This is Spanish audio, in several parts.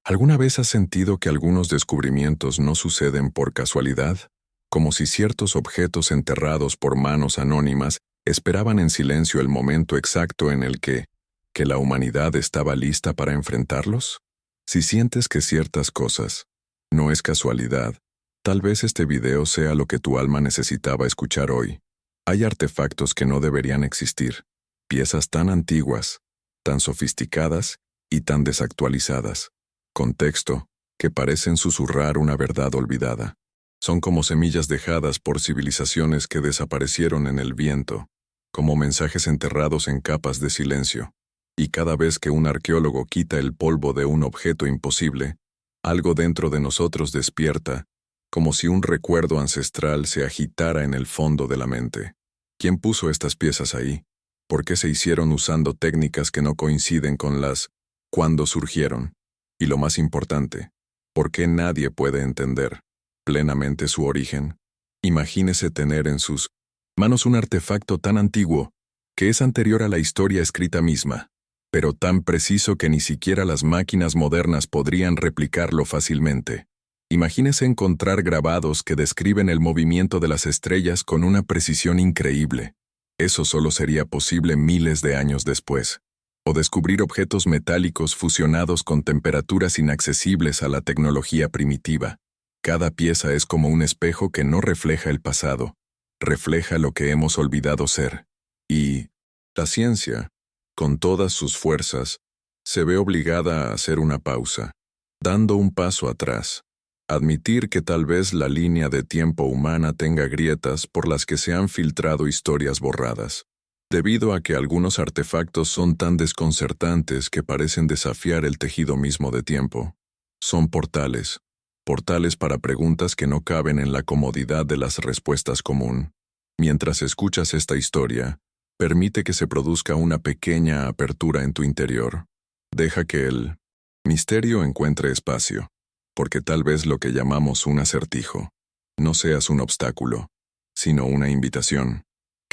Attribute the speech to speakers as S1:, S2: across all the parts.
S1: ¿Alguna vez has sentido que algunos descubrimientos no suceden por casualidad? Como si ciertos objetos enterrados por manos anónimas esperaban en silencio el momento exacto en el que la humanidad estaba lista para enfrentarlos? Si sientes que ciertas cosas no es casualidad, tal vez este video sea lo que tu alma necesitaba escuchar hoy. Hay artefactos que no deberían existir, piezas tan antiguas, tan sofisticadas y tan desactualizadas. Contexto, que parecen susurrar una verdad olvidada. Son como semillas dejadas por civilizaciones que desaparecieron en el viento, como mensajes enterrados en capas de silencio. Y cada vez que un arqueólogo quita el polvo de un objeto imposible, algo dentro de nosotros despierta, como si un recuerdo ancestral se agitara en el fondo de la mente. ¿Quién puso estas piezas ahí? ¿Por qué se hicieron usando técnicas que no coinciden con las cuando surgieron? Y lo más importante, ¿por qué nadie puede entender plenamente su origen? Imagínese tener en sus manos un artefacto tan antiguo que es anterior a la historia escrita misma, pero tan preciso que ni siquiera las máquinas modernas podrían replicarlo fácilmente. Imagínese encontrar grabados que describen el movimiento de las estrellas con una precisión increíble. Eso solo sería posible miles de años después. O descubrir objetos metálicos fusionados con temperaturas inaccesibles a la tecnología primitiva. Cada pieza es como un espejo que no refleja el pasado, refleja lo que hemos olvidado ser. Y la ciencia, con todas sus fuerzas, se ve obligada a hacer una pausa, dando un paso atrás. Admitir que tal vez la línea de tiempo humana tenga grietas por las que se han filtrado historias borradas, debido a que algunos artefactos son tan desconcertantes que parecen desafiar el tejido mismo de tiempo. Son portales para preguntas que no caben en la comodidad de las respuestas común. Mientras escuchas esta historia, permite que se produzca una pequeña apertura en tu interior. Deja que el misterio encuentre espacio, porque tal vez lo que llamamos un acertijo no seas un obstáculo, sino una invitación.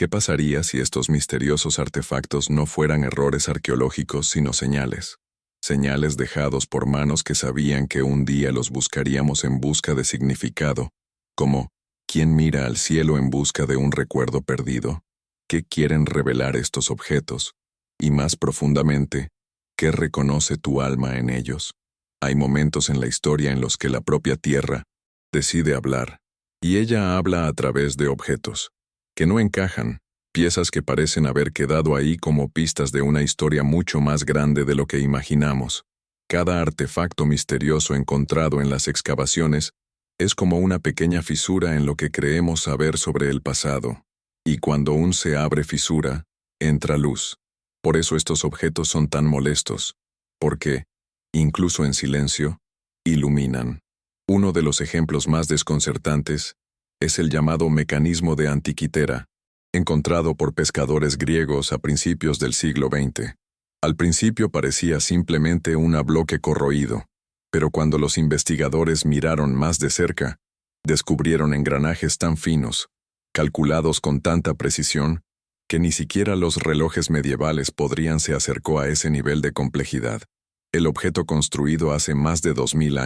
S1: ¿Qué pasaría si estos misteriosos artefactos no fueran errores arqueológicos sino señales? Señales dejados por manos que sabían que un día los buscaríamos en busca de significado, como ¿quién mira al cielo en busca de un recuerdo perdido? ¿Qué quieren revelar estos objetos? Y más profundamente, ¿qué reconoce tu alma en ellos? Hay momentos en la historia en los que la propia tierra decide hablar, y ella habla a través de objetos que no encajan, piezas que parecen haber quedado ahí como pistas de una historia mucho más grande de lo que imaginamos. Cada artefacto misterioso encontrado en las excavaciones es como una pequeña fisura en lo que creemos saber sobre el pasado. Y cuando se abre fisura, entra luz. Por eso estos objetos son tan molestos, porque, incluso en silencio, iluminan. Uno de los ejemplos más desconcertantes es el llamado mecanismo de Antiquitera, encontrado por pescadores griegos a principios del siglo XX. Al principio parecía simplemente un bloque corroído, pero cuando los investigadores miraron más de cerca, descubrieron engranajes tan finos, calculados con tanta precisión, que ni siquiera los relojes medievales se acercó a ese nivel de complejidad. El objeto construido hace más de 2000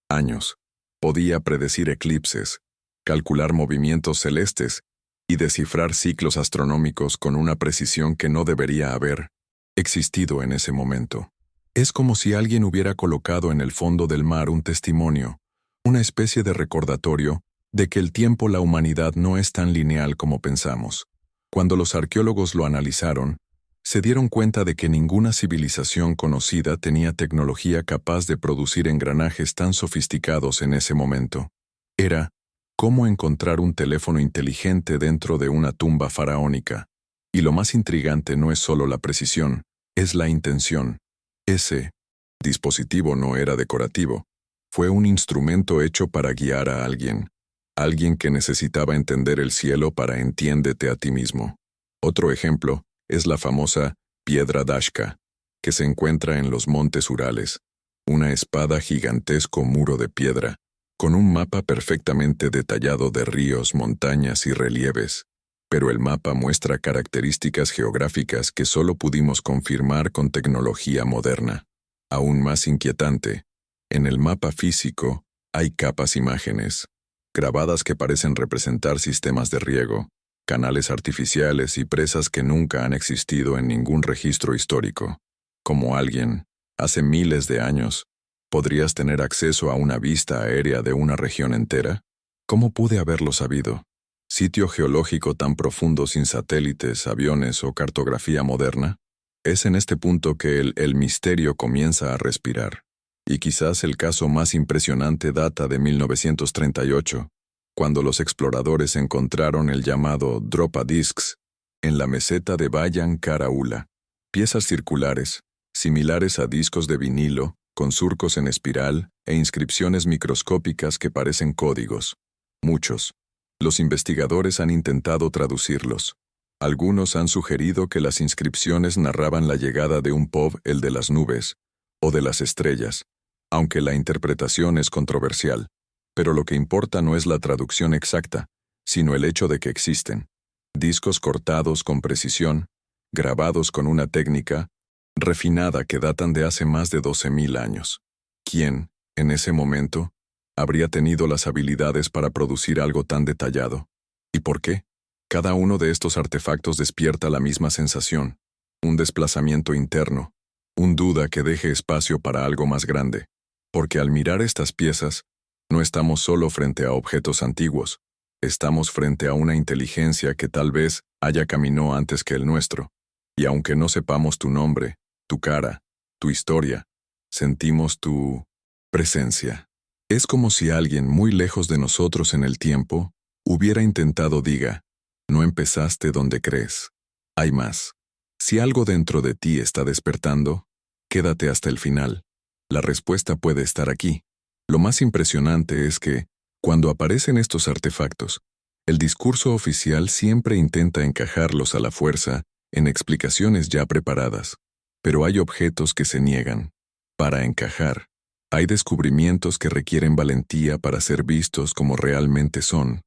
S1: años, podía predecir eclipses, calcular movimientos celestes y descifrar ciclos astronómicos con una precisión que no debería haber existido en ese momento. Es como si alguien hubiera colocado en el fondo del mar un testimonio, una especie de recordatorio de que el tiempo la humanidad no es tan lineal como pensamos. Cuando los arqueólogos lo analizaron, se dieron cuenta de que ninguna civilización conocida tenía tecnología capaz de producir engranajes tan sofisticados en ese momento. Era cómo encontrar un teléfono inteligente dentro de una tumba faraónica. Y lo más intrigante no es solo la precisión, es la intención. Ese dispositivo no era decorativo, fue un instrumento hecho para guiar a alguien que necesitaba entender el cielo para entiéndete a ti mismo. Otro ejemplo es la famosa piedra Dashka, que se encuentra en los montes Urales, una espada gigantesco muro de piedra, con un mapa perfectamente detallado de ríos, montañas y relieves. Pero el mapa muestra características geográficas que solo pudimos confirmar con tecnología moderna. Aún más inquietante, En el mapa físico hay capas imágenes, grabadas que parecen representar sistemas de riego, canales artificiales y presas que nunca han existido en ningún registro histórico. Como alguien, hace miles de años, ¿podrías tener acceso a una vista aérea de una región entera? ¿Cómo pude haberlo sabido? ¿Sitio geológico tan profundo sin satélites, aviones o cartografía moderna? Es en este punto que el misterio comienza a respirar. Y quizás el caso más impresionante data de 1938, cuando los exploradores encontraron el llamado Drop-A-Discs en la meseta de Bayan Karaula, piezas circulares, similares a discos de vinilo, con surcos en espiral e inscripciones microscópicas que parecen códigos. Muchos. Los investigadores han intentado traducirlos. Algunos han sugerido que las inscripciones narraban la llegada de un pov, el de las nubes, o de las estrellas, aunque la interpretación es controversial. Pero lo que importa no es la traducción exacta, sino el hecho de que existen. Discos cortados con precisión, grabados con una técnica refinada que datan de hace más de 12.000 años. ¿Quién, en ese momento, habría tenido las habilidades para producir algo tan detallado? ¿Y por qué? Cada uno de estos artefactos despierta la misma sensación, un desplazamiento interno, un duda que deje espacio para algo más grande. Porque al mirar estas piezas, no estamos solo frente a objetos antiguos, estamos frente a una inteligencia que tal vez haya caminó antes que el nuestro. Y aunque no sepamos tu nombre, tu cara, tu historia, sentimos tu presencia. Es como si alguien muy lejos de nosotros en el tiempo hubiera intentado diga, no empezaste donde crees. Hay más. Si algo dentro de ti está despertando, quédate hasta el final. La respuesta puede estar aquí. Lo más impresionante es que, cuando aparecen estos artefactos, el discurso oficial siempre intenta encajarlos a la fuerza en explicaciones ya preparadas. Pero hay objetos que se niegan. Para encajar, hay descubrimientos que requieren valentía para ser vistos como realmente son.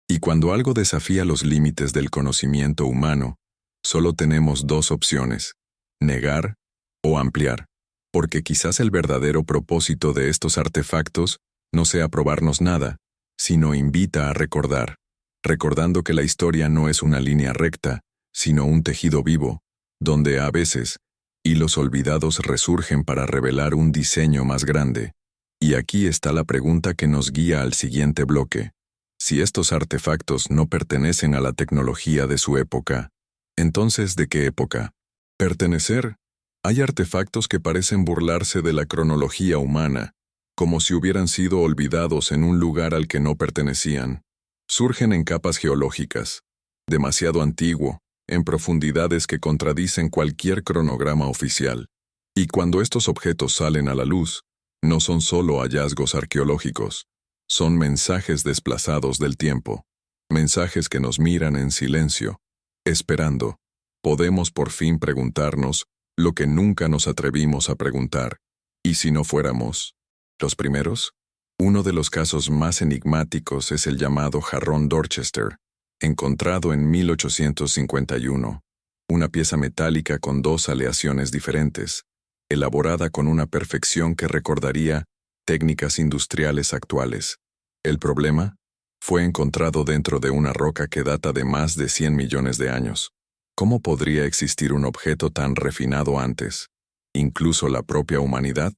S1: Y cuando algo desafía los límites del conocimiento humano, solo tenemos dos opciones: negar o ampliar. Porque quizás el verdadero propósito de estos artefactos no sea probarnos nada, sino invita a recordar, recordando que la historia no es una línea recta, sino un tejido vivo, donde a veces hilos olvidados resurgen para revelar un diseño más grande. Y aquí está la pregunta que nos guía al siguiente bloque. Si estos artefactos no pertenecen a la tecnología de su época, entonces ¿de qué época? ¿Pertenecer? Hay artefactos que parecen burlarse de la cronología humana, como si hubieran sido olvidados en un lugar al que no pertenecían. Surgen en capas geológicas, demasiado antiguo, en profundidades que contradicen cualquier cronograma oficial. Y cuando estos objetos salen a la luz, no son solo hallazgos arqueológicos, son mensajes desplazados del tiempo, mensajes que nos miran en silencio, esperando. Podemos por fin preguntarnos lo que nunca nos atrevimos a preguntar. ¿Y si no fuéramos los primeros? Uno de los casos más enigmáticos es el llamado jarrón Dorchester, encontrado en 1851, una pieza metálica con dos aleaciones diferentes, elaborada con una perfección que recordaría técnicas industriales actuales. El problema fue encontrado dentro de una roca que data de más de 100 millones de años. ¿Cómo podría existir un objeto tan refinado antes? Incluso la propia humanidad.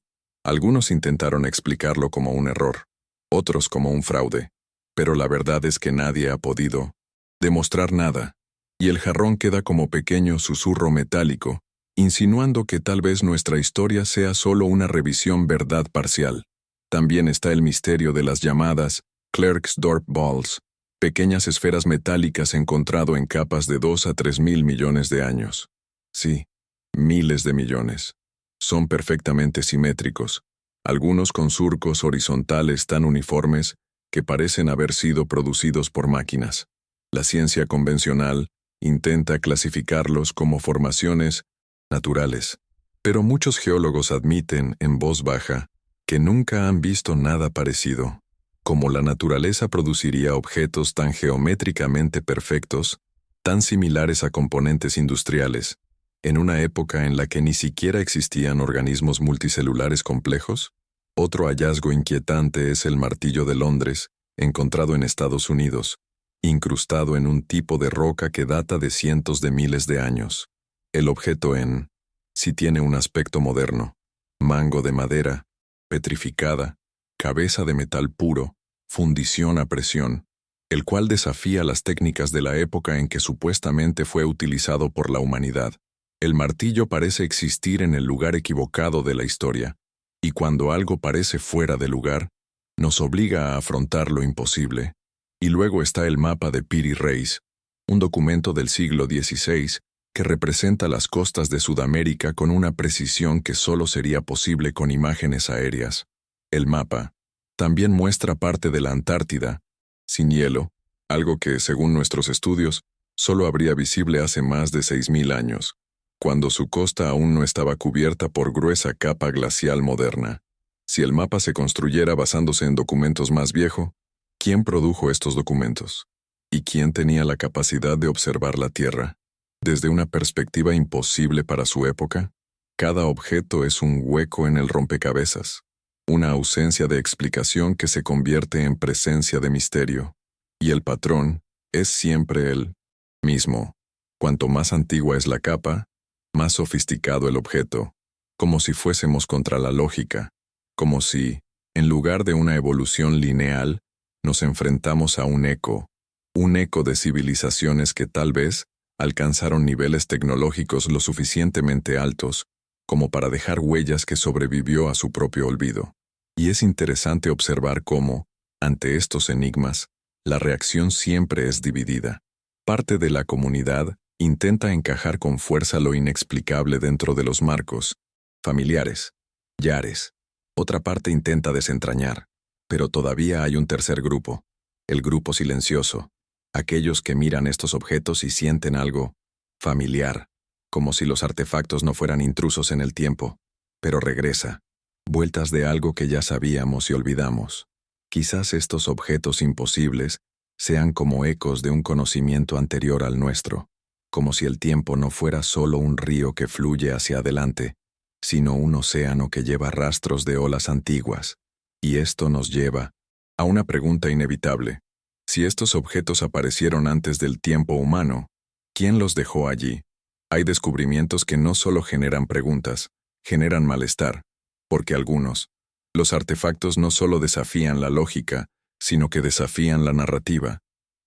S1: Algunos intentaron explicarlo como un error, otros como un fraude, pero la verdad es que nadie ha podido demostrar nada, y el jarrón queda como pequeño susurro metálico, insinuando que tal vez nuestra historia sea solo una revisión verdad parcial. También está el misterio de las llamadas Klerksdorp Balls, pequeñas esferas metálicas encontrado en capas de 2 a 3 mil millones de años. Sí, miles de millones. Son perfectamente simétricos, algunos con surcos horizontales tan uniformes que parecen haber sido producidos por máquinas. La ciencia convencional intenta clasificarlos como formaciones naturales, pero muchos geólogos admiten en voz baja que nunca han visto nada parecido. ¿Cómo la naturaleza produciría objetos tan geométricamente perfectos, tan similares a componentes industriales, en una época en la que ni siquiera existían organismos multicelulares complejos? Otro hallazgo inquietante es el martillo de Londres, encontrado en Estados Unidos, incrustado en un tipo de roca que data de cientos de miles de años. El objeto sí tiene un aspecto moderno: mango de madera, petrificada, cabeza de metal puro, fundición a presión, el cual desafía las técnicas de la época en que supuestamente fue utilizado por la humanidad. El martillo parece existir en el lugar equivocado de la historia, y cuando algo parece fuera de lugar, nos obliga a afrontar lo imposible. Y luego está el mapa de Piri Reis, un documento del siglo XVI que representa las costas de Sudamérica con una precisión que solo sería posible con imágenes aéreas. El mapa también muestra parte de la Antártida, sin hielo, algo que, según nuestros estudios, solo habría visible hace más de 6.000 años, cuando su costa aún no estaba cubierta por gruesa capa glacial moderna. Si el mapa se construyera basándose en documentos más viejos, ¿quién produjo estos documentos? ¿Y quién tenía la capacidad de observar la Tierra? Desde una perspectiva imposible para su época, cada objeto es un hueco en el rompecabezas, una ausencia de explicación que se convierte en presencia de misterio. Y el patrón es siempre el mismo. Cuanto más antigua es la capa, más sofisticado el objeto, como si fuésemos contra la lógica, como si, en lugar de una evolución lineal, nos enfrentamos a un eco de civilizaciones que tal vez alcanzaron niveles tecnológicos lo suficientemente altos como para dejar huellas que sobrevivió a su propio olvido. Y es interesante observar cómo, ante estos enigmas, la reacción siempre es dividida. Parte de la comunidad intenta encajar con fuerza lo inexplicable dentro de los marcos familiares, yares. Otra parte intenta desentrañar, pero todavía hay un tercer grupo, el grupo silencioso, aquellos que miran estos objetos y sienten algo familiar, como si los artefactos no fueran intrusos en el tiempo, pero regresa, vueltas de algo que ya sabíamos y olvidamos. Quizás estos objetos imposibles sean como ecos de un conocimiento anterior al nuestro, como si el tiempo no fuera solo un río que fluye hacia adelante, sino un océano que lleva rastros de olas antiguas. Y esto nos lleva a una pregunta inevitable. Si estos objetos aparecieron antes del tiempo humano, ¿quién los dejó allí? Hay descubrimientos que no solo generan preguntas, generan malestar, porque los artefactos no solo desafían la lógica, sino que desafían la narrativa.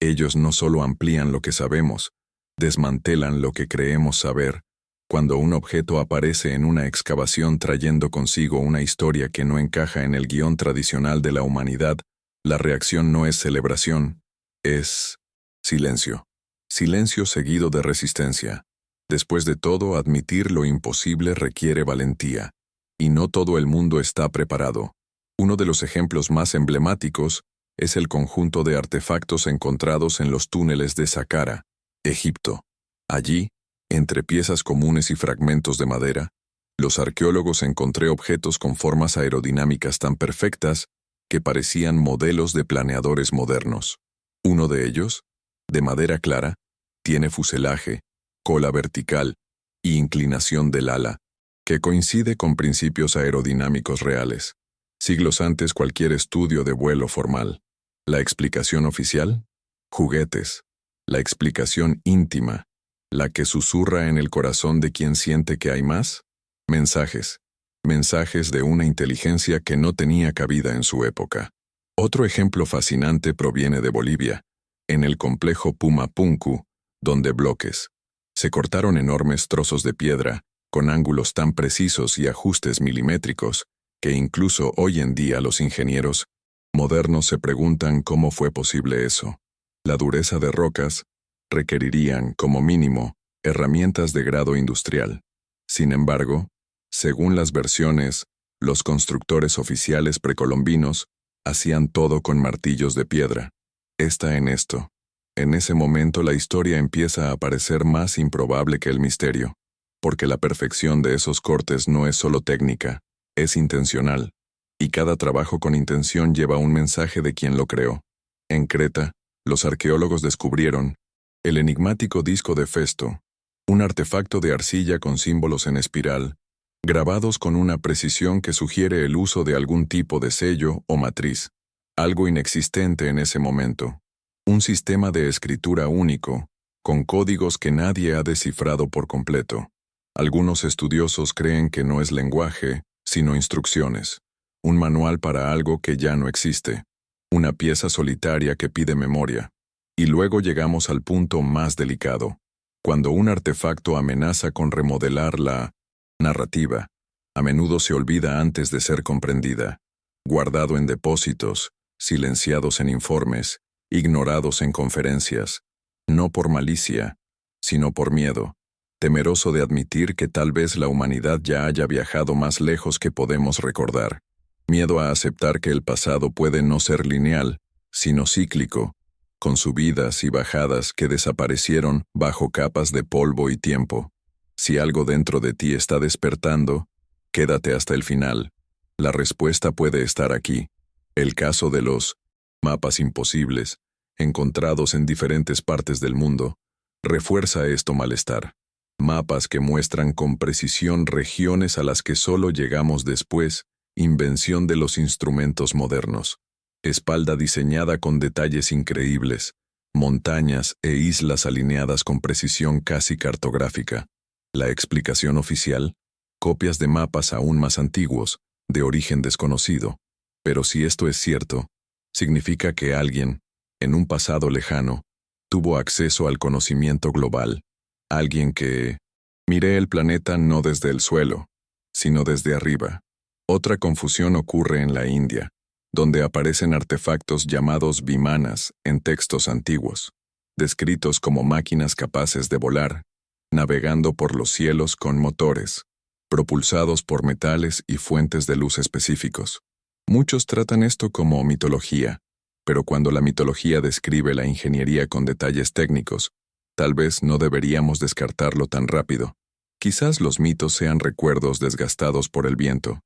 S1: Ellos no solo amplían lo que sabemos, desmantelan lo que creemos saber. Cuando un objeto aparece en una excavación trayendo consigo una historia que no encaja en el guión tradicional de la humanidad, la reacción no es celebración, es silencio. Silencio seguido de resistencia. Después de todo, admitir lo imposible requiere valentía, y no todo el mundo está preparado. Uno de los ejemplos más emblemáticos es el conjunto de artefactos encontrados en los túneles de Saqqara, Egipto. Allí, entre piezas comunes y fragmentos de madera, los arqueólogos encontré objetos con formas aerodinámicas tan perfectas que parecían modelos de planeadores modernos. Uno de ellos, de madera clara, tiene fuselaje, cola vertical y inclinación del ala, que coincide con principios aerodinámicos reales, siglos antes cualquier estudio de vuelo formal. La explicación oficial: juguetes. La explicación íntima, la que susurra en el corazón de quien siente que hay más: mensajes. Mensajes de una inteligencia que no tenía cabida en su época. Otro ejemplo fascinante proviene de Bolivia, en el complejo Pumapunku, donde bloques se cortaron enormes trozos de piedra, con ángulos tan precisos y ajustes milimétricos, que incluso hoy en día los ingenieros modernos se preguntan cómo fue posible eso. La dureza de rocas requerirían, como mínimo, herramientas de grado industrial. Sin embargo, según las versiones, los constructores oficiales precolombinos hacían todo con martillos de piedra. Está en esto. En ese momento la historia empieza a parecer más improbable que el misterio, porque la perfección de esos cortes no es solo técnica, es intencional, y cada trabajo con intención lleva un mensaje de quien lo creó. En Creta, los arqueólogos descubrieron el enigmático disco de Festo, un artefacto de arcilla con símbolos en espiral, grabados con una precisión que sugiere el uso de algún tipo de sello o matriz, algo inexistente en ese momento. Un sistema de escritura único, con códigos que nadie ha descifrado por completo. Algunos estudiosos creen que no es lenguaje, sino instrucciones. Un manual para algo que ya no existe. Una pieza solitaria que pide memoria. Y luego llegamos al punto más delicado. Cuando un artefacto amenaza con remodelar la narrativa, a menudo se olvida antes de ser comprendida. Guardado en depósitos, silenciados en informes, ignorados en conferencias. No por malicia, sino por miedo. Temeroso de admitir que tal vez la humanidad ya haya viajado más lejos que podemos recordar. Miedo a aceptar que el pasado puede no ser lineal, sino cíclico, con subidas y bajadas que desaparecieron bajo capas de polvo y tiempo. Si algo dentro de ti está despertando, quédate hasta el final. La respuesta puede estar aquí. El caso de los mapas imposibles, encontrados en diferentes partes del mundo, refuerza esto malestar. Mapas que muestran con precisión regiones a las que solo llegamos después, invención de los instrumentos modernos. Espalda diseñada con detalles increíbles, montañas e islas alineadas con precisión casi cartográfica. La explicación oficial, copias de mapas aún más antiguos, de origen desconocido. Pero si esto es cierto, significa que alguien, en un pasado lejano, tuvo acceso al conocimiento global. Alguien que miré el planeta no desde el suelo, sino desde arriba. Otra confusión ocurre en la India, donde aparecen artefactos llamados vimanas en textos antiguos, descritos como máquinas capaces de volar, navegando por los cielos con motores, propulsados por metales y fuentes de luz específicos. Muchos tratan esto como mitología, pero cuando la mitología describe la ingeniería con detalles técnicos, tal vez no deberíamos descartarlo tan rápido. Quizás los mitos sean recuerdos desgastados por el viento.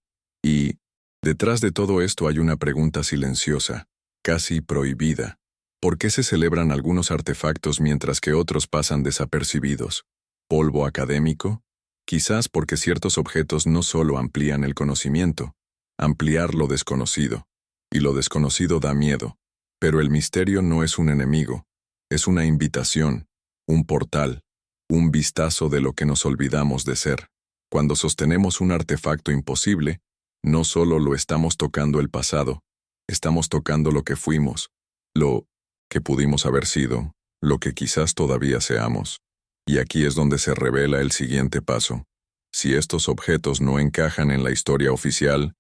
S1: Y, detrás de todo esto hay una pregunta silenciosa, casi prohibida. ¿Por qué se celebran algunos artefactos mientras que otros pasan desapercibidos? ¿Polvo académico? Quizás porque ciertos objetos no solo amplían el conocimiento, ampliar lo desconocido. Y lo desconocido da miedo. Pero el misterio no es un enemigo, es una invitación. Un portal, un vistazo de lo que nos olvidamos de ser. Cuando sostenemos un artefacto imposible, no solo lo estamos tocando el pasado, estamos tocando lo que fuimos, lo que pudimos haber sido, lo que quizás todavía seamos. Y aquí es donde se revela el siguiente paso. Si estos objetos no encajan en la historia oficial,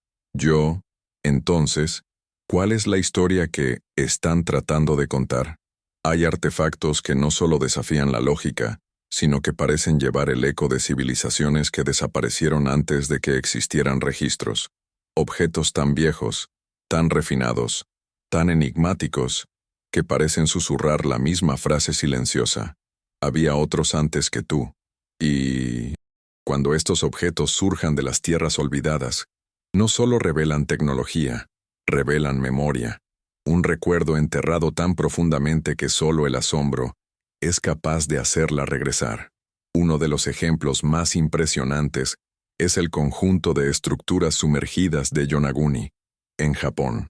S1: entonces, ¿cuál es la historia que están tratando de contar? Hay artefactos que no solo desafían la lógica, sino que parecen llevar el eco de civilizaciones que desaparecieron antes de que existieran registros. Objetos tan viejos, tan refinados, tan enigmáticos, que parecen susurrar la misma frase silenciosa. Había otros antes que tú. Y cuando estos objetos surjan de las tierras olvidadas, no solo revelan tecnología, revelan memoria. Un recuerdo enterrado tan profundamente que solo el asombro es capaz de hacerla regresar. Uno de los ejemplos más impresionantes es el conjunto de estructuras sumergidas de Yonaguni, en Japón.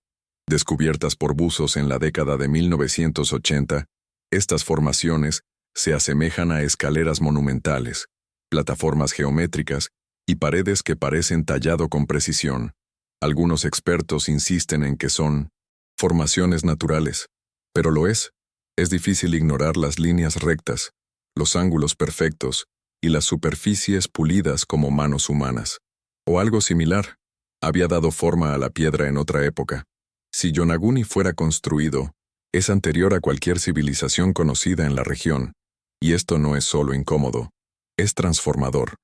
S1: Descubiertas por buzos en la década de 1980, estas formaciones se asemejan a escaleras monumentales, plataformas geométricas y paredes que parecen tallado con precisión. Algunos expertos insisten en que son formaciones naturales, pero lo es. Es difícil ignorar las líneas rectas, los ángulos perfectos y las superficies pulidas como manos humanas. O algo similar, había dado forma a la piedra en otra época. Si Yonaguni fuera construido, es anterior a cualquier civilización conocida en la región, y esto no es solo incómodo, es transformador.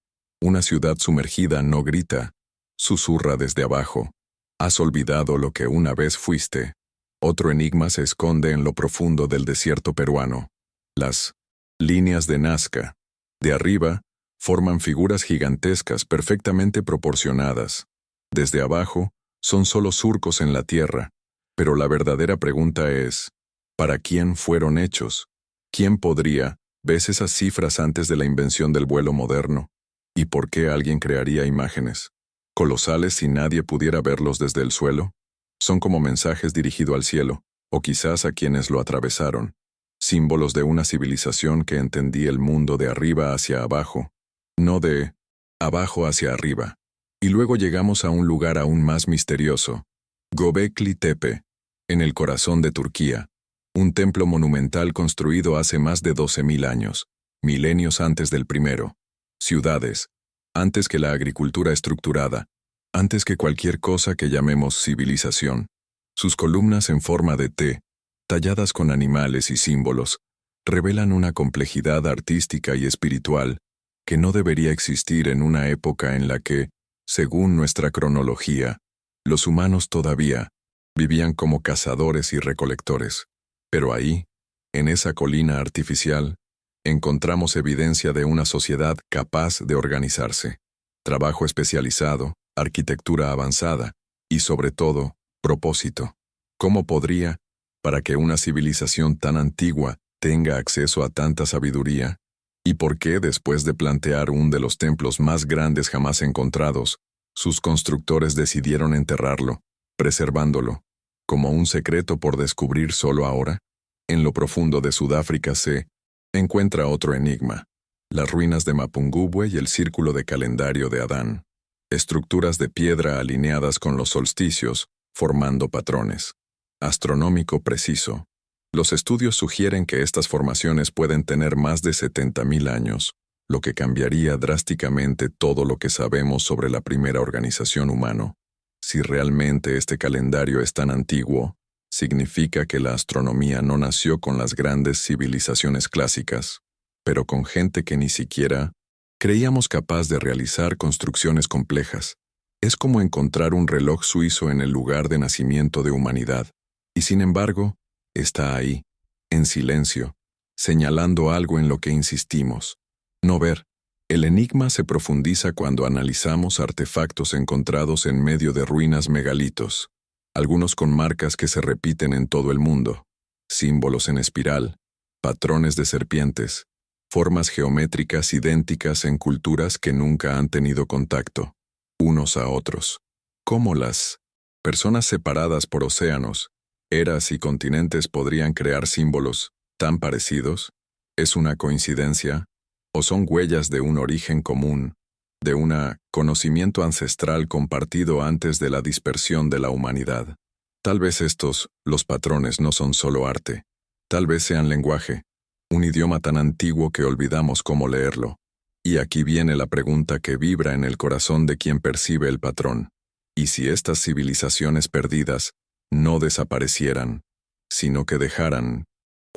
S1: Una ciudad sumergida no grita, susurra desde abajo. Has olvidado lo que una vez fuiste. Otro enigma se esconde en lo profundo del desierto peruano. Las líneas de Nazca, de arriba, forman figuras gigantescas perfectamente proporcionadas. Desde abajo, son solo surcos en la tierra, pero la verdadera pregunta es, ¿para quién fueron hechos? ¿Quién podría? ¿Ves esas cifras antes de la invención del vuelo moderno? ¿Y por qué alguien crearía imágenes colosales si nadie pudiera verlos desde el suelo? Son como mensajes dirigidos al cielo, o quizás a quienes lo atravesaron, símbolos de una civilización que entendía el mundo de arriba hacia abajo, no de abajo hacia arriba. Y luego llegamos a un lugar aún más misterioso, Göbekli Tepe, en el corazón de Turquía, un templo monumental construido hace más de 12.000 años, milenios antes del primero. Ciudades, antes que la agricultura estructurada, antes que cualquier cosa que llamemos civilización. Sus columnas en forma de T, talladas con animales y símbolos, revelan una complejidad artística y espiritual que no debería existir en una época en la que, según nuestra cronología, los humanos todavía vivían como cazadores y recolectores. Pero ahí, en esa colina artificial, encontramos evidencia de una sociedad capaz de organizarse, trabajo especializado, arquitectura avanzada y, sobre todo, propósito. ¿Cómo podría, para que una civilización tan antigua tenga acceso a tanta sabiduría? ¿Y por qué, después de plantear uno de los templos más grandes jamás encontrados, sus constructores decidieron enterrarlo, preservándolo, como un secreto por descubrir solo ahora? En lo profundo de Sudáfrica se encuentra otro enigma: las ruinas de Mapungubwe y el círculo de calendario de Adán. Estructuras de piedra alineadas con los solsticios, formando patrones. Astronómico preciso. Los estudios sugieren que estas formaciones pueden tener más de 70.000 años, lo que cambiaría drásticamente todo lo que sabemos sobre la primera organización humana. Si realmente este calendario es tan antiguo, significa que la astronomía no nació con las grandes civilizaciones clásicas, pero con gente que ni siquiera creíamos capaz de realizar construcciones complejas. Es como encontrar un reloj suizo en el lugar de nacimiento de humanidad, y sin embargo, está ahí, en silencio, señalando algo en lo que insistimos. No ver. El enigma se profundiza cuando analizamos artefactos encontrados en medio de ruinas megalitos, algunos con marcas que se repiten en todo el mundo, símbolos en espiral, patrones de serpientes, formas geométricas idénticas en culturas que nunca han tenido contacto, unos a otros. ¿Cómo las personas separadas por océanos, eras y continentes podrían crear símbolos tan parecidos? ¿Es una coincidencia? ¿O son huellas de un origen común, de un conocimiento ancestral compartido antes de la dispersión de la humanidad? Tal vez los patrones no son solo arte, tal vez sean lenguaje, un idioma tan antiguo que olvidamos cómo leerlo. Y aquí viene la pregunta que vibra en el corazón de quien percibe el patrón. ¿Y si estas civilizaciones perdidas no desaparecieran, sino que dejaran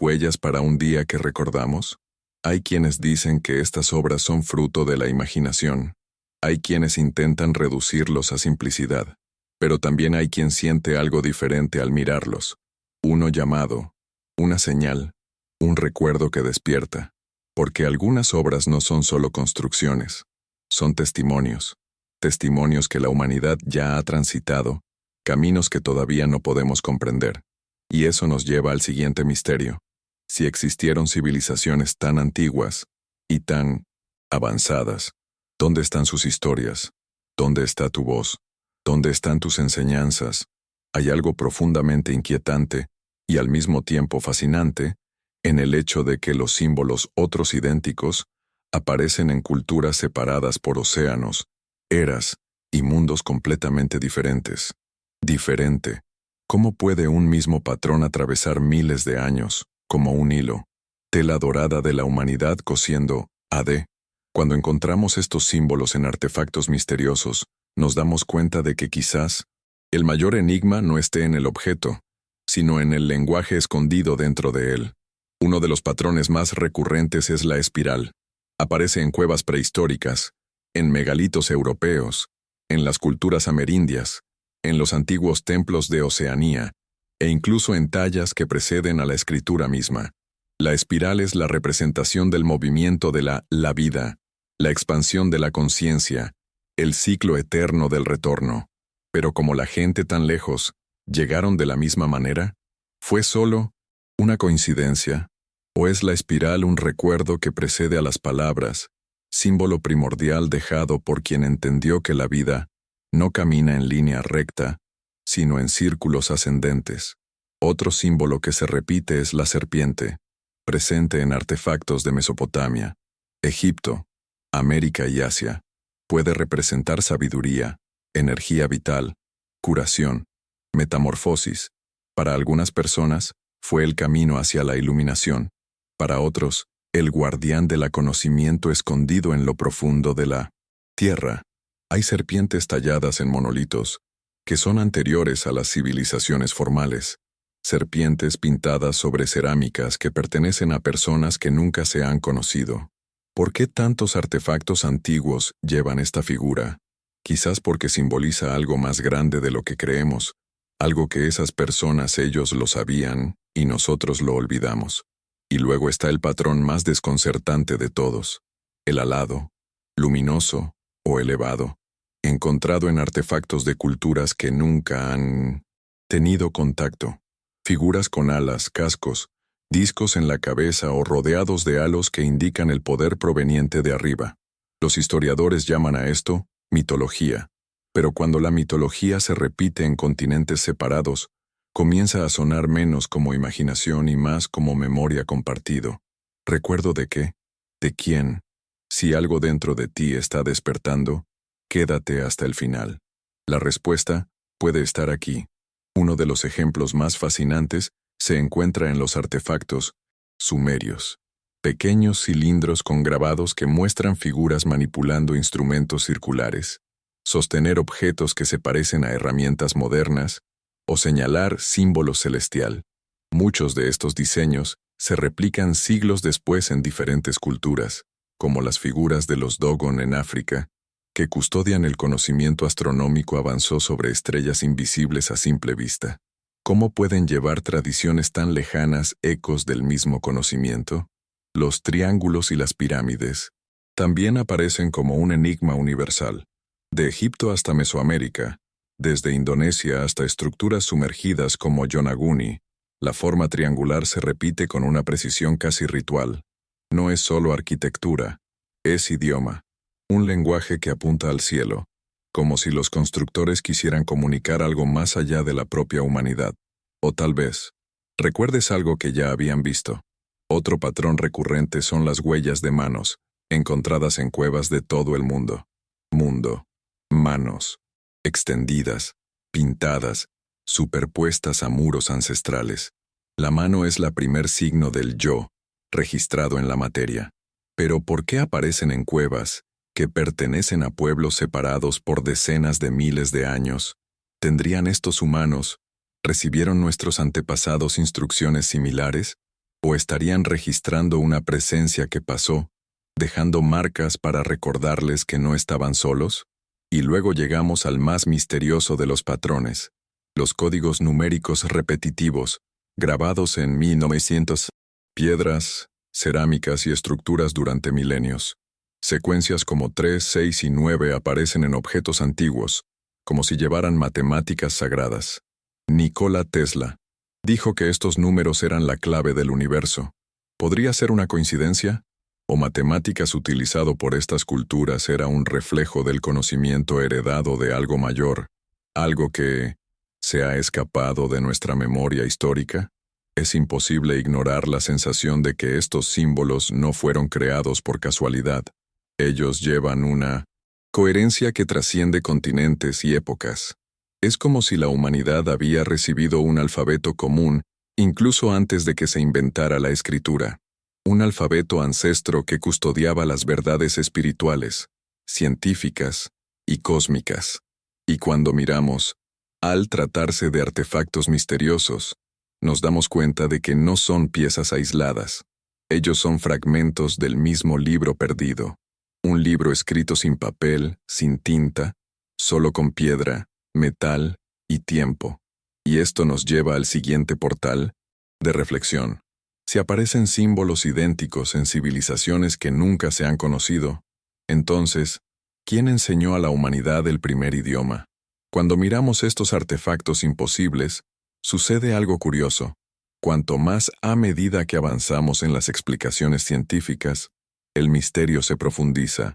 S1: huellas para un día que recordamos? Hay quienes dicen que estas obras son fruto de la imaginación. Hay quienes intentan reducirlos a simplicidad. Pero también hay quien siente algo diferente al mirarlos. Uno llamado, una señal, un recuerdo que despierta. Porque algunas obras no son solo construcciones, son testimonios. Testimonios que la humanidad ya ha transitado, caminos que todavía no podemos comprender. Y eso nos lleva al siguiente misterio. Si existieron civilizaciones tan antiguas y tan avanzadas, ¿dónde están sus historias? ¿Dónde está tu voz? ¿Dónde están tus enseñanzas? Hay algo profundamente inquietante y al mismo tiempo fascinante en el hecho de que los símbolos otros idénticos aparecen en culturas separadas por océanos, eras y mundos completamente diferentes. Diferente. ¿Cómo puede un mismo patrón atravesar miles de años, como un hilo, tela dorada de la humanidad cosiendo AD? Cuando encontramos estos símbolos en artefactos misteriosos, nos damos cuenta de que quizás el mayor enigma no esté en el objeto, sino en el lenguaje escondido dentro de él. Uno de los patrones más recurrentes es la espiral. Aparece en cuevas prehistóricas, en megalitos europeos, en las culturas amerindias, en los antiguos templos de Oceanía, e incluso en tallas que preceden a la escritura misma. La espiral es la representación del movimiento de la vida, la expansión de la conciencia, el ciclo eterno del retorno. Pero como la gente tan lejos llegaron de la misma manera, ¿fue solo una coincidencia? ¿O es la espiral un recuerdo que precede a las palabras símbolo primordial dejado por quien entendió que la vida no camina en línea recta, sino en círculos ascendentes. Otro símbolo que se repite es la serpiente, presente en artefactos de Mesopotamia, Egipto, América y Asia. Puede representar sabiduría, energía vital, curación, metamorfosis. Para algunas personas, fue el camino hacia la iluminación. Para otros, el guardián del conocimiento escondido en lo profundo de la tierra. Hay serpientes talladas en monolitos, que son anteriores a las civilizaciones formales. Serpientes pintadas sobre cerámicas que pertenecen a personas que nunca se han conocido. ¿Por qué tantos artefactos antiguos llevan esta figura? Quizás porque simboliza algo más grande de lo que creemos, algo que esas personas ellos lo sabían y nosotros lo olvidamos. Y luego está el patrón más desconcertante de todos, el alado, luminoso o elevado, encontrado en artefactos de culturas que nunca han tenido contacto. Figuras con alas, cascos, discos en la cabeza o rodeados de halos que indican el poder proveniente de arriba. Los historiadores llaman a esto mitología, pero cuando la mitología se repite en continentes separados, comienza a sonar menos como imaginación y más como memoria compartido. ¿Recuerdo de qué? ¿De quién? Si algo dentro de ti está despertando, quédate hasta el final. La respuesta puede estar aquí. Uno de los ejemplos más fascinantes se encuentra en los artefactos sumerios. Pequeños cilindros con grabados que muestran figuras manipulando instrumentos circulares, sostener objetos que se parecen a herramientas modernas, o señalar símbolos celestial. Muchos de estos diseños se replican siglos después en diferentes culturas, como las figuras de los Dogon en África, que custodian el conocimiento astronómico avanzó sobre estrellas invisibles a simple vista. ¿Cómo pueden llevar tradiciones tan lejanas ecos del mismo conocimiento? Los triángulos y las pirámides también aparecen como un enigma universal. De Egipto hasta Mesoamérica, desde Indonesia hasta estructuras sumergidas como Yonaguni, la forma triangular se repite con una precisión casi ritual. No es solo arquitectura, es idioma, un lenguaje que apunta al cielo, como si los constructores quisieran comunicar algo más allá de la propia humanidad. O tal vez, recuerdes algo que ya habían visto. Otro patrón recurrente son las huellas de manos, encontradas en cuevas de todo el mundo. Manos, extendidas, pintadas, superpuestas a muros ancestrales. La mano es la primer signo del yo, registrado en la materia. Pero ¿por qué aparecen en cuevas, que pertenecen a pueblos separados por decenas de miles de años? ¿Tendrían estos humanos, recibieron nuestros antepasados instrucciones similares? ¿O estarían registrando una presencia que pasó, dejando marcas para recordarles que no estaban solos? Y luego llegamos al más misterioso de los patrones, los códigos numéricos repetitivos, grabados en 1900 piedras, cerámicas y estructuras durante milenios. Secuencias como 3, 6 y 9 aparecen en objetos antiguos, como si llevaran matemáticas sagradas. Nikola Tesla dijo que estos números eran la clave del universo. ¿Podría ser una coincidencia? ¿O matemáticas utilizado por estas culturas era un reflejo del conocimiento heredado de algo mayor, algo que se ha escapado de nuestra memoria histórica? Es imposible ignorar la sensación de que estos símbolos no fueron creados por casualidad. Ellos llevan una coherencia que trasciende continentes y épocas. Es como si la humanidad había recibido un alfabeto común incluso antes de que se inventara la escritura. Un alfabeto ancestro que custodiaba las verdades espirituales, científicas y cósmicas. Y cuando miramos, al tratarse de artefactos misteriosos, nos damos cuenta de que no son piezas aisladas. Ellos son fragmentos del mismo libro perdido. Un libro escrito sin papel, sin tinta, solo con piedra, metal y tiempo. Y esto nos lleva al siguiente portal de reflexión. Si aparecen símbolos idénticos en civilizaciones que nunca se han conocido, entonces, ¿quién enseñó a la humanidad el primer idioma? Cuando miramos estos artefactos imposibles, sucede algo curioso. Cuanto más a medida que avanzamos en las explicaciones científicas, El misterio se profundiza.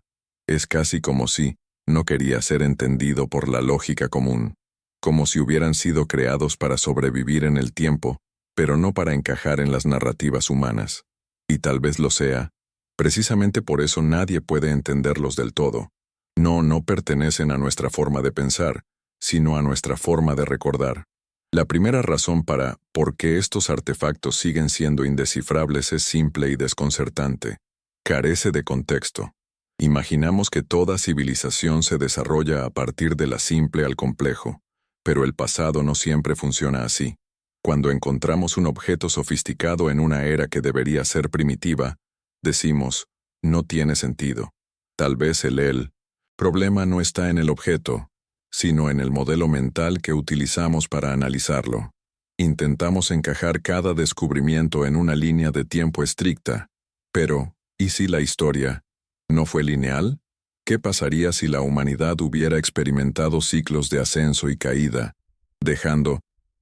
S1: Es casi como si no quería ser entendido por la lógica común, como si hubieran sido creados para sobrevivir en el tiempo, pero no para encajar en las narrativas humanas. Y tal vez lo sea. Precisamente por eso nadie puede entenderlos del todo. No pertenecen a nuestra forma de pensar, sino a nuestra forma de recordar. La primera razón para por qué estos artefactos siguen siendo indescifrables es simple y desconcertante. Carece de contexto. Imaginamos que toda civilización se desarrolla a partir de la simple al complejo, pero el pasado no siempre funciona así. Cuando encontramos un objeto sofisticado en una era que debería ser primitiva, decimos, no tiene sentido. Tal vez el problema no está en el objeto, sino en el modelo mental que utilizamos para analizarlo. Intentamos encajar cada descubrimiento en una línea de tiempo estricta, pero, ¿y si la historia no fue lineal? ¿Qué pasaría si la humanidad hubiera experimentado ciclos de ascenso y caída, dejando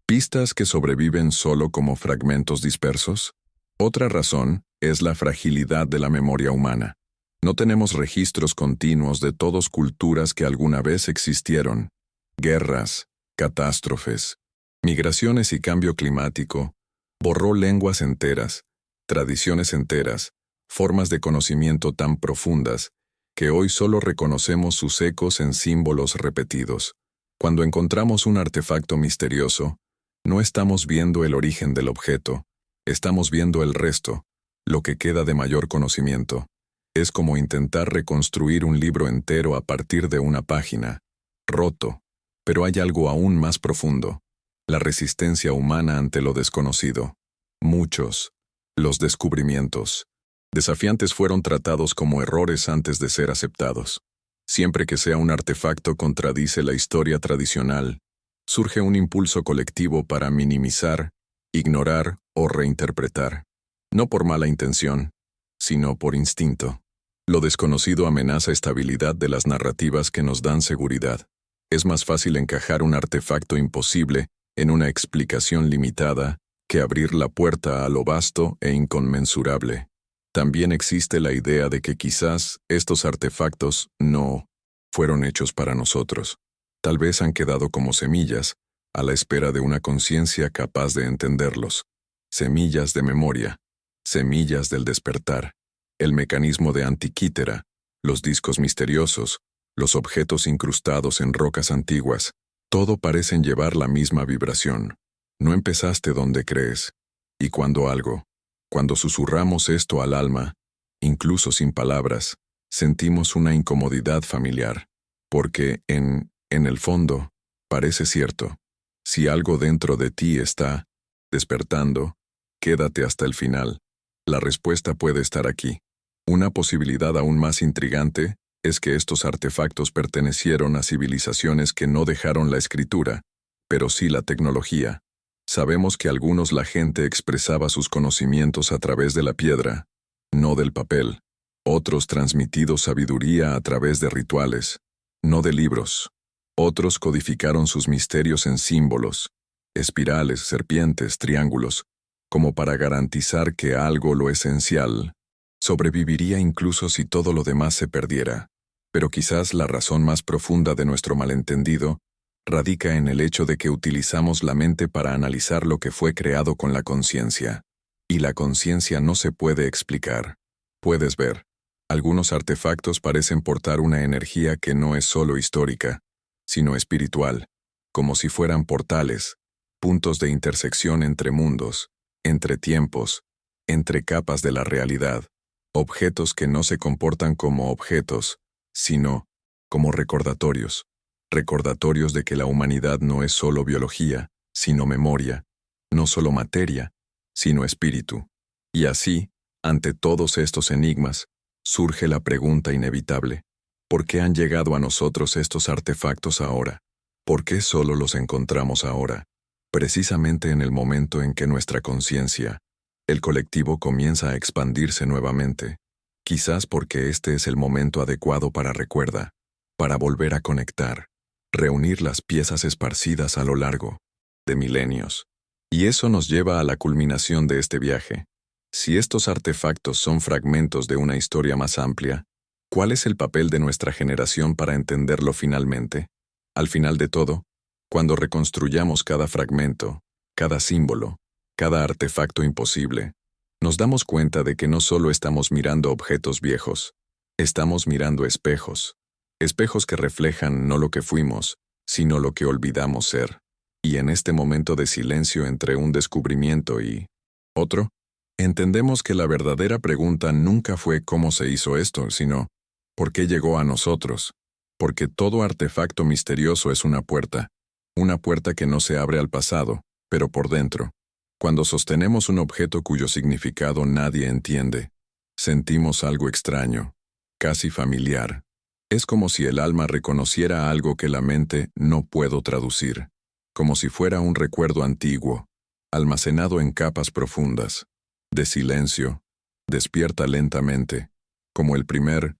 S1: pistas que sobreviven solo como fragmentos dispersos? Otra razón es la fragilidad de la memoria humana. No tenemos registros continuos de todas culturas que alguna vez existieron. Guerras, catástrofes, migraciones y cambio climático borró lenguas enteras, tradiciones enteras, formas de conocimiento tan profundas que hoy solo reconocemos sus ecos en símbolos repetidos. Cuando encontramos un artefacto misterioso, no estamos viendo el origen del objeto, estamos viendo el resto, lo que queda de mayor conocimiento. Es como intentar reconstruir un libro entero a partir de una página, roto, pero hay algo aún más profundo, la resistencia humana ante lo desconocido. Los descubrimientos desafiantes fueron tratados como errores antes de ser aceptados. Siempre que sea un artefacto contradice la historia tradicional, surge un impulso colectivo para minimizar, ignorar o reinterpretar. No por mala intención, sino por instinto. Lo desconocido amenaza estabilidad de las narrativas que nos dan seguridad. Es más fácil encajar un artefacto imposible en una explicación limitada que abrir la puerta a lo vasto e inconmensurable. También existe la idea de que quizás estos artefactos no fueron hechos para nosotros. Tal vez han quedado como semillas, a la espera de una conciencia capaz de entenderlos. Semillas de memoria, semillas del despertar, el mecanismo de Antiquítera, los discos misteriosos, los objetos incrustados en rocas antiguas, todo parecen llevar la misma vibración. No empezaste donde crees. Y cuando susurramos esto al alma, incluso sin palabras, sentimos una incomodidad familiar, porque en el fondo, parece cierto. Si algo dentro de ti está despertando, quédate hasta el final. La respuesta puede estar aquí. Una posibilidad aún más intrigante es que estos artefactos pertenecieron a civilizaciones que no dejaron la escritura, pero sí la tecnología. Sabemos que la gente expresaba sus conocimientos a través de la piedra, no del papel. Otros transmitido sabiduría a través de rituales, no de libros. Otros codificaron sus misterios en símbolos, espirales, serpientes, triángulos, como para garantizar que algo lo esencial sobreviviría incluso si todo lo demás se perdiera. Pero quizás la razón más profunda de nuestro malentendido radica en el hecho de que utilizamos la mente para analizar lo que fue creado con la conciencia. Y la conciencia no se puede explicar. Puedes ver, algunos artefactos parecen portar una energía que no es solo histórica, sino espiritual, como si fueran portales, puntos de intersección entre mundos, entre tiempos, entre capas de la realidad, objetos que no se comportan como objetos, sino como recordatorios de que la humanidad no es solo biología, sino memoria, no solo materia, sino espíritu. Y así, ante todos estos enigmas, surge la pregunta inevitable: ¿por qué han llegado a nosotros estos artefactos ahora? ¿Por qué solo los encontramos ahora? Precisamente en el momento en que nuestra conciencia, el colectivo, comienza a expandirse nuevamente. Quizás porque este es el momento adecuado para para volver a conectar, reunir las piezas esparcidas a lo largo de milenios. Y eso nos lleva a la culminación de este viaje. Si estos artefactos son fragmentos de una historia más amplia, ¿cuál es el papel de nuestra generación para entenderlo finalmente? Al final de todo, cuando reconstruyamos cada fragmento, cada símbolo, cada artefacto imposible, nos damos cuenta de que no solo estamos mirando objetos viejos, estamos mirando espejos, espejos que reflejan no lo que fuimos, sino lo que olvidamos ser. Y en este momento de silencio entre un descubrimiento y otro, entendemos que la verdadera pregunta nunca fue cómo se hizo esto, sino ¿por qué llegó a nosotros? Porque todo artefacto misterioso es una puerta que no se abre al pasado, pero por dentro. Cuando sostenemos un objeto cuyo significado nadie entiende, sentimos algo extraño, casi familiar. Es como si el alma reconociera algo que la mente no puede traducir, como si fuera un recuerdo antiguo, almacenado en capas profundas, de silencio, despierta lentamente, como el primer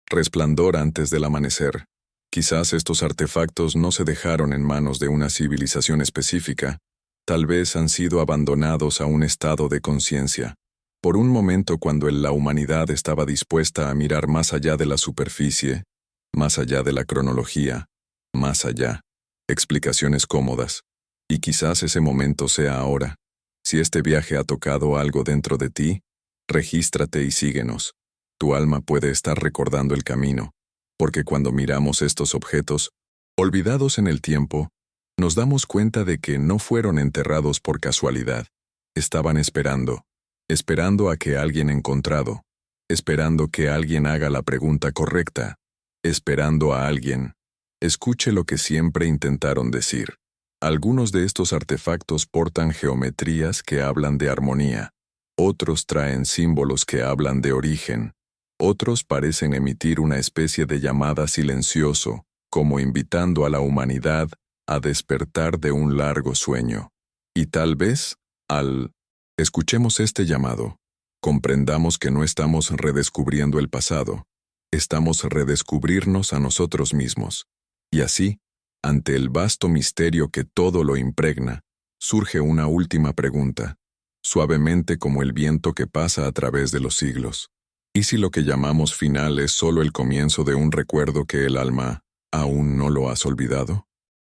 S1: resplandor antes del amanecer. Quizás estos artefactos no se dejaron en manos de una civilización específica, tal vez han sido abandonados a un estado de conciencia. Por un momento cuando la humanidad estaba dispuesta a mirar más allá de la superficie, más allá de la cronología, más allá. Explicaciones cómodas. Y quizás ese momento sea ahora. Si este viaje ha tocado algo dentro de ti, regístrate y síguenos. Tu alma puede estar recordando el camino, porque cuando miramos estos objetos, olvidados en el tiempo, nos damos cuenta de que no fueron enterrados por casualidad. Estaban esperando a que alguien encontrado, esperando que alguien haga la pregunta correcta, esperando a alguien. Escuche lo que siempre intentaron decir. Algunos de estos artefactos portan geometrías que hablan de armonía, otros traen símbolos que hablan de origen, otros parecen emitir una especie de llamada silencioso, como invitando a la humanidad a despertar de un largo sueño. Y tal vez, al escuchemos este llamado, comprendamos que no estamos redescubriendo el pasado, estamos redescubrirnos a nosotros mismos. Y así, ante el vasto misterio que todo lo impregna, surge una última pregunta, suavemente como el viento que pasa a través de los siglos. ¿Y si lo que llamamos final es solo el comienzo de un recuerdo que el alma aún no lo has olvidado?